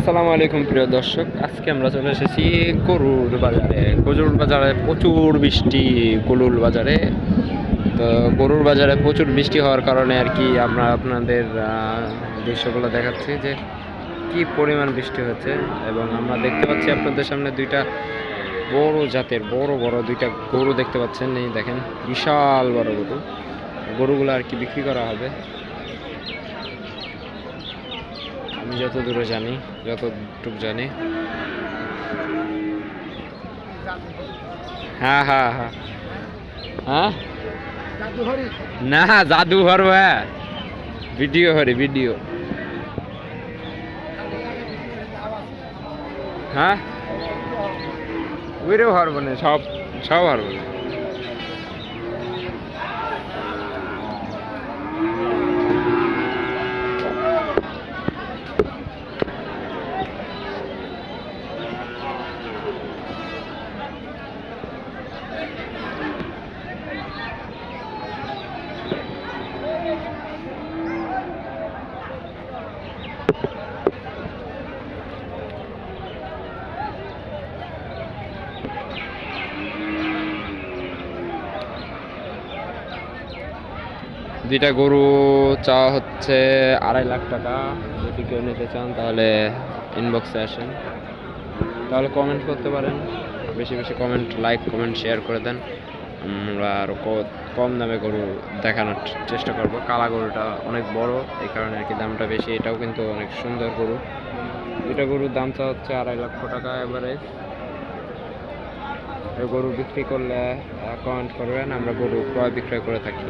আসসালামু আলাইকুম প্রিয় দর্শক, আজকে আমরা চলে এসেছি গরুর বাজারে। গরুর বাজারে প্রচুর বৃষ্টি। গরুর বাজারে তো গরুর বাজারে প্রচুর বৃষ্টি হওয়ার কারণে আর কি আমরা আপনাদের দৃশ্যগুলো দেখাচ্ছি যে কি পরিমাণ বৃষ্টি হচ্ছে। এবং আমরা দেখতে পাচ্ছি আপনাদের সামনে দুইটা বড় জাতের বড় বড় দুইটা গরু দেখতে পাচ্ছেন। এই দেখেন, বিশাল বড় গরু। গরুগুলো আর কি বিক্রি করা হবে আমি যতটুকু জানি। হ্যাঁ হ্যাঁ হ্যাঁ হ্যাঁ, না জাদুঘর ভাই, ভিডিও। হ্যাঁ, ওইটাও হারবো না, সব হারবো না। দুইটা গরু চাওয়া হচ্ছে 2.5 লাখ টাকা। যদি কেউ নিতে চান তাহলে ইনবক্সে আসেন, তাহলে কমেন্ট করতে পারেন। বেশি বেশি কমেন্ট, লাইক, কমেন্ট, শেয়ার করে দেন। আমরা আরও কম দামে গরু দেখানোর চেষ্টা করব। কালা গরুটা অনেক বড়, এই কারণে আর কি দামটা বেশি। এটাও কিন্তু অনেক সুন্দর গরু। দুইটা গরুর দাম চাওয়া হচ্ছে 2.5 লক্ষ টাকা এভারেজ। গরু বিক্রি করলে কমেন্ট করবেন, আমরা গরু ক্রয় বিক্রয় করে থাকি।